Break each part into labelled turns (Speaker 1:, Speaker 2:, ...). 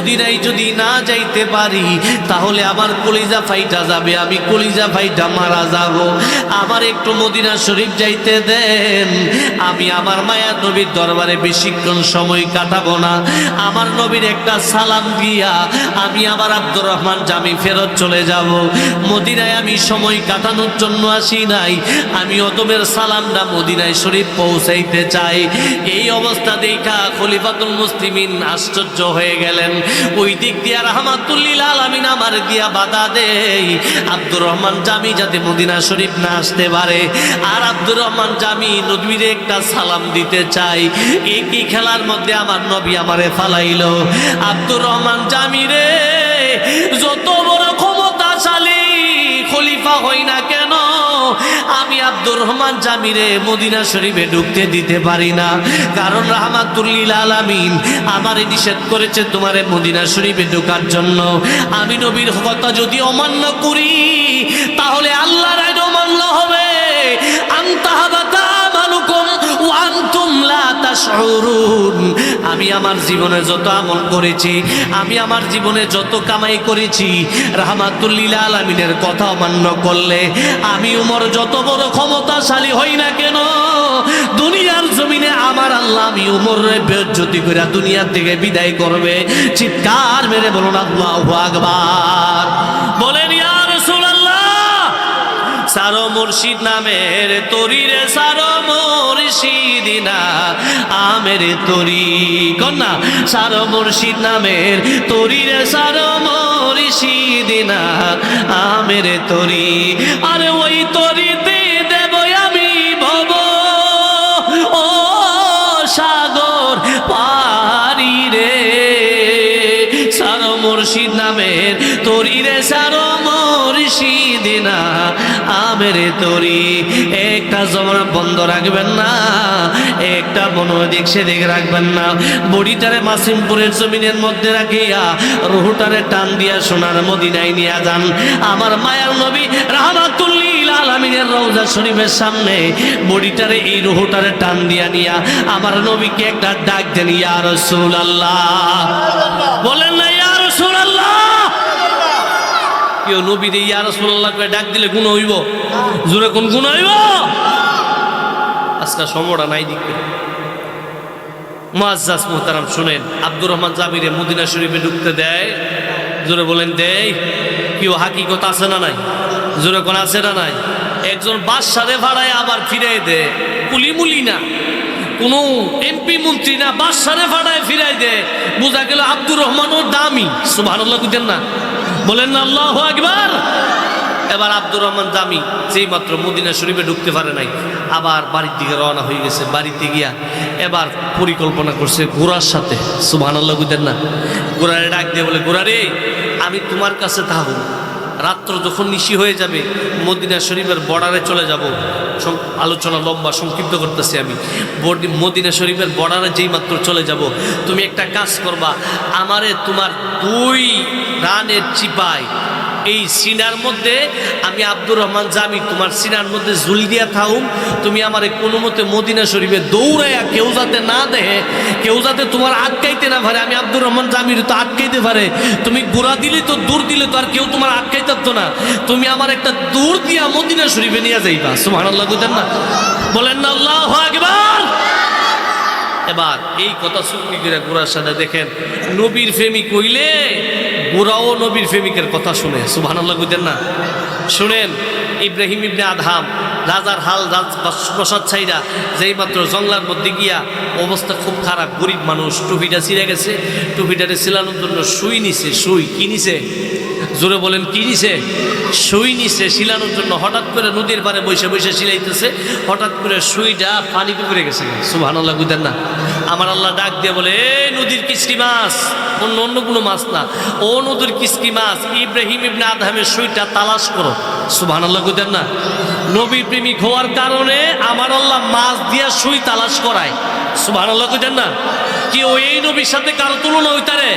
Speaker 1: মদিনায় যদি না যাইতে পারি তাহলে আমার কলিজা ফাইটা যাবে, আমি কলিজা ফাইটা মারা যাব। আমার একটু মদিনা শরীফ যাইতে দেন, আমি আমার মায়ার নবীর দরবারে বেশিক্ষণ সময় কাটাবো না। আমার নবীর একটা সালাম দিয়া আমি আবার আব্দুর রহমান জামি ফেরত চলে যাব। মদিনায় আমি সময় কাটানোর জন্য আসি নাই, আমি অতবের সালামটা মদিনায় শরীফ পৌঁছাইতে চাই। এই অবস্থা দেখা খলিফাতুল মুসলিমিন আশ্চর্য হয়ে গেলেন। ওই দিক দিয়া রাহমাতুল লিল আলামিন আমার দিয়া বাধা দেই আব্দুর রহমান জামি যাতে মদিনা শরীফ না আসতে পারে। আর আব্দুর রহমান জামি নবীর একটা সালাম দিতে চাই। একই খেলার মধ্যে আমার নবী আমারে ফালাইল। আব্দুর রহমান জামি রে, যত বড় ক্ষমতাশালী খলিফা হই না কেন, আমি আব্দুর রহমান জামিরে মদিনা শরীফে ঢুকতে দিতে পারি না। কারণ রাহমাতুল লিল আলামিন আমারে নিষেধ করেছে তোমারে মদিনা শরীফে ঢোকার জন্য। আমি নবীর কথা যদি অমান্য করি তাহলে আল্লাহর আইন অমান্য হবে। আনতাহাবাতা আমালুকুম ওয়া আনতুম লা তাশউরুন। আমি আমার জীবনে যত আমল করেছি, আমি আমার জীবনে যত কামাই করেছি, রাহমাতুল লিল আলামিনের কথা অমান্য করলে আমি উমর যত বড় ক্ষমতাশালী হই না কেন, দুনিয়ার জমিনে আমার আল্লাহ আমি উমরের বেইজ্জতি করে দুনিয়া থেকে বিদায় করবে। চিৎকার মেরে বলুন আল্লাহু আকবার। বলেন ইয়া রাসূলুল্লাহ। সারো মুর্শিদ নামের তরি রে, সারো মুর্শিদিনা আমের তরি কন্যা, সারো মুর্শিদ নামের তরি রে, সারো মুর্শিদিনা আমের তরি। আরে ওই তরিতে দেব আমি ভব ও সাগর পারি রে। সারো মুর্শিদ নামের তরি রে, সারো মুর্শিদিনা আমের তরি। একটা জমানা বন্ধ রাখবেন না, একটা বনদিক সেদিক রাখবেন না। বড়িটারে মাসিমপুরের জমিনের মধ্যে রাখিয়া রুহুটারে টান দিয়া সোনার মদিনায় নিয়ে যান। আমার মায়ার নবী রাহমাতুল লিল আলামিনের রওজা শরীফের সামনে বড়িটারে এই রুহুটারে টান দিয়া নিয়া আমার নবীকে একটা ডাক দেন, ইয়া রাসূলুল্লাহ। বলেন না ইয়া রাসূলুল্লাহ। কেউ নবীরে ইয়া রাসূলুল্লাহ করে ডাক দিলে গুনাহ হইব? জোরে কোন গুনাহ হইব? আজকে সময়টা নাই দিকে। মুআজ্জাজ মুহতারাম শুনেন, আব্দুর রহমান জামিরে মদিনা শরীফে ঢুকতে দেয়? জোরে বলেন দেয়? কেউ হাকিকত আছে না নাই? জোরে কোন আছে না নাই? একজন বাদশারে ভাড়ায় আবার ফিরাই দেয়, কুলিমুলি না, কোনো এমপি মন্ত্রী না, বাদশারে ভাড়ায় ফিরাই দেয়। বোঝা গেল আব্দুর রহমানও দামি। সুবহানাল্লাহ বুঝেন না? বলেন না আল্লাহু আকবার। এবার আব্দুর রহমান জামি যেই মাত্র মদিনা শরীফে ঢুকতে পারে নাই, আবার বাড়ির দিকে রওনা হয়ে গেছে। বাড়িতে গিয়া এবার পরিকল্পনা করছে ঘোড়ার সাথে। সুবহানাল্লাহ বুঝেন না? ঘোড়ারে ডাক দিয়ে বলে, ঘোড়া রে, আমি তোমার কাছে থাকব, রাত্র যখন নিশি হয়ে যাবে মদিনা শরীফের বর্ডারে চলে যাব। আলোচনা লম্বা, সংক্ষিপ্ত করতেছি আমি। মদিনা শরীফের বর্ডারে যেই মাত্র চলে যাব, তুমি একটা কাজ করবা, আমারে তোমার 2 রানের চিপায় এই সিনার মধ্যে, আমি আব্দুর রহমান জামি তোমার সিনার মধ্যে ঝুল দিয়া থাকুম। তুমি আমার কোনো মতে মদিনা শরীফে দৌড়াইয়া কেউ যাতে না দেখে, কেউ যাতে তোমার আটকাইতে না পারে। আমি আব্দুর রহমান জামির তো আটকাইতে পারে, তুমি গোড়া দিলে তো দূর দিলে তো আর কেউ তোমার আটকাইতে পারতো না। তুমি আমার একটা দূর দিয়া মদিনা শরীফে নিয়ে যাইবা। সুবহানাল্লাহ বুঝেন না? বলেন না আল্লাহু আকবার। এবার এই কথা শুনি করে গোড়ার সাথে দেখেন, নবীর প্রেমিক হইলে গোরাও নবীর প্রেমিকের কথা শুনে। সুবহানাল্লাহ বুঝেন না? শুনেন, ইব্রাহিম ইবনে আদহাম রাজার হাল প্রসাদ ছাইরা যেই মাত্র জঙ্গলার মধ্যে গিয়া, অবস্থা খুব খারাপ, গরিব মানুষ, টুপিটা ছিঁড়ে গেছে, টুপিটারে সিলানোর জন্য সুই নিছে। সুই কি নিছে? জোরে বলেন কি নিছে? সুই নিছে সিলানোর জন্য। হঠাৎ করে নদীর পাড়ে বসে বসে সিলাইতেছে, হঠাৎ করে সুইটা পানিতে পড়ে গেছে। সুবহানাল্লাহ বুঝেন না? আমার আল্লাহ ডাক দিয়ে বলে, এ নদীর কিস্তি মাছ, অন্য কোনো মাছ না, ও নদীর কিস্তি মাছ, ইব্রাহিম ইবনে আদহামের সুইটা তালাশ করো। সুবহানাল্লাহ বুঝেন না? নবী প্রেমিক হওয়ার কারণে আমার আল্লাহ মাছ দিয়া সুই তালাশ করায়। সুবহানাল্লাহ বুঝেন না? কি ওই নবীর সাথে কারো তুলনা হইতারে?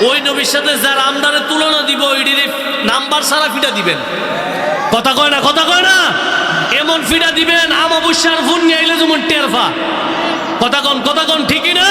Speaker 1: ওই নবীর সাথে যার আমদারে তুলনা দিব, ওইটির নাম্বার সারা ফিটা দিবেন। কথা কয় না? কথা কয় না? এমন ফিটা দিবেন, আমাবস্যার ফোন নিয়ে আইলে যেমন টেরফা। কথা কন ঠিকই না?